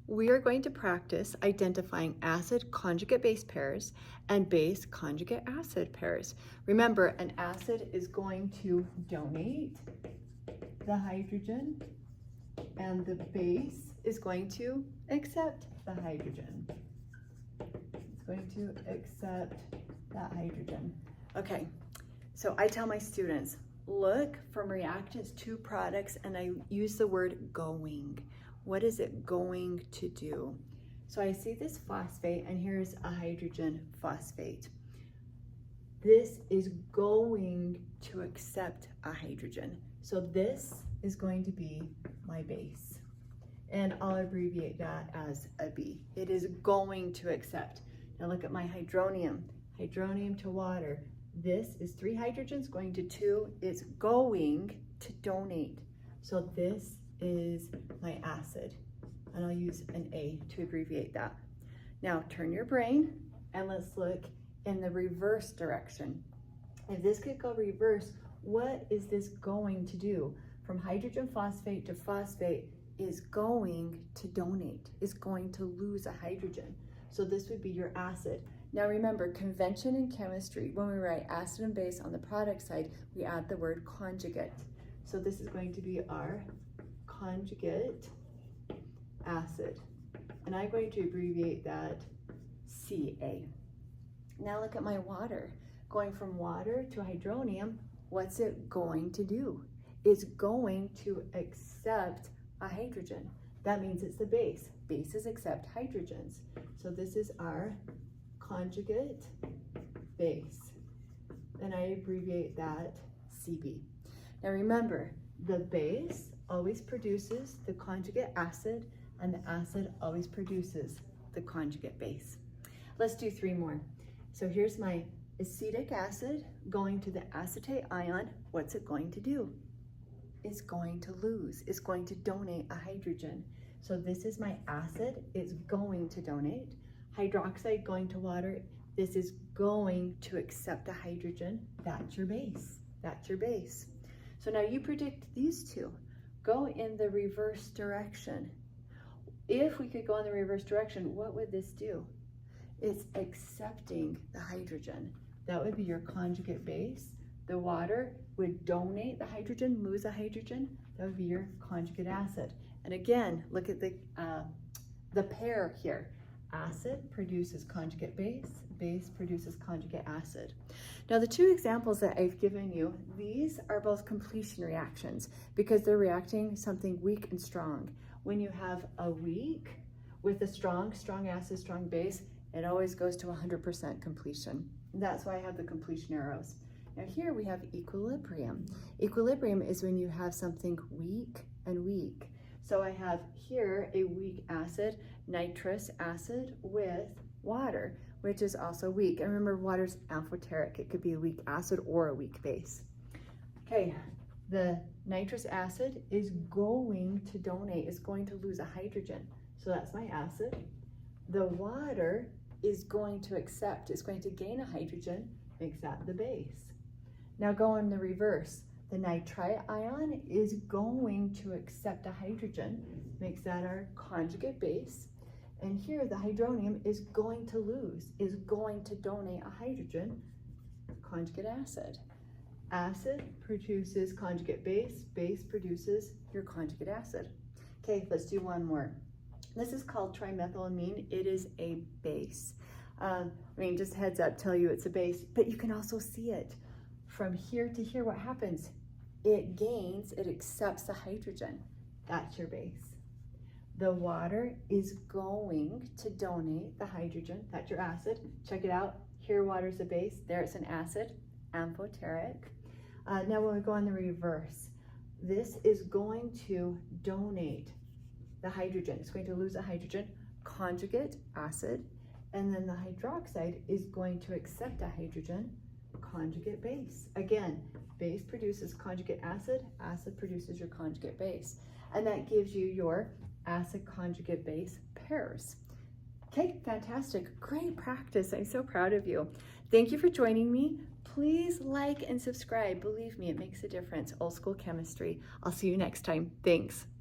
we are going to practice identifying acid conjugate base pairs and base conjugate acid pairs. Remember, an acid is going to donate the hydrogen and the base is going to accept the hydrogen. It's going to accept that hydrogen. Okay, so I tell my students, look from reactants to products, and I use the word going. What is it going to do? So I see this phosphate, and here's a hydrogen phosphate. This is going to accept a hydrogen. So this is going to be my base. And I'll abbreviate that as a B. It is going to accept. Now look at my hydronium. Hydronium to water. This is 3 hydrogens going to 2. It's going to donate. So this is my acid. And I'll use an A to abbreviate that. Now turn your brain and let's look in the reverse direction. If this could go reverse, what is this going to do? From hydrogen phosphate to phosphate is going to donate, is going to lose a hydrogen. So this would be your acid. Now remember, convention in chemistry, when we write acid and base on the product side, we add the word conjugate. So this is going to be our conjugate acid. And I'm going to abbreviate that Ca. Now look at my water. Going from water to hydronium, what's it going to do? It's going to accept a hydrogen. That means it's the base. Bases accept hydrogens. So this is our conjugate base. And I abbreviate that Cb. Now remember, the base always produces the conjugate acid, and the acid always produces the conjugate base. Let's do 3 more. So here's my acetic acid going to the acetate ion. What's it going to do? It's going to lose. It's going to donate a hydrogen. So this is my acid. It's going to donate. Hydroxide going to water. This is going to accept a hydrogen. That's your base. That's your base. So now you predict these two. Go in the reverse direction. If we could go in the reverse direction, what would this do? It's accepting the hydrogen. That would be your conjugate base. The water would donate the hydrogen, lose a hydrogen. That would be your conjugate acid. And again, look at the pair here. Acid produces conjugate base, base produces conjugate acid. Now the 2 examples that I've given you, these are both completion reactions because they're reacting something weak and strong. When you have a weak with a strong acid, strong base, it always goes to 100% completion. And that's why I have the completion arrows. Now here we have equilibrium. Equilibrium is when you have something weak and weak. So I have here a weak acid, nitrous acid with water, which is also weak. And remember, water's amphoteric. It could be a weak acid or a weak base. Okay, the nitrous acid is going to donate, is going to lose a hydrogen. So that's my acid. The water is going to accept, it's going to gain a hydrogen, makes that the base. Now go in the reverse. The nitrite ion is going to accept a hydrogen, makes that our conjugate base. And here the hydronium is going to lose, is going to donate a hydrogen, conjugate acid. Acid produces conjugate base, base produces your conjugate acid. Okay, let's do 1 more. This is called trimethylamine. It is a base. Just heads up, tell you it's a base, but you can also see it. From here to here, what happens? It gains, it accepts the hydrogen. That's your base. The water is going to donate the hydrogen. That's your acid. Check it out. Here, water's a base. There, it's an acid, amphoteric. Now, when we go on the reverse, this is going to donate the hydrogen. It's going to lose a hydrogen, conjugate acid, and then the hydroxide is going to accept a hydrogen, conjugate base. Again, base produces conjugate acid, acid produces your conjugate base. And that gives you your acid conjugate base pairs. Okay, fantastic. Great practice. I'm so proud of you. Thank you for joining me. Please like and subscribe. Believe me, it makes a difference. Old School Chemistry. I'll see you next time. Thanks.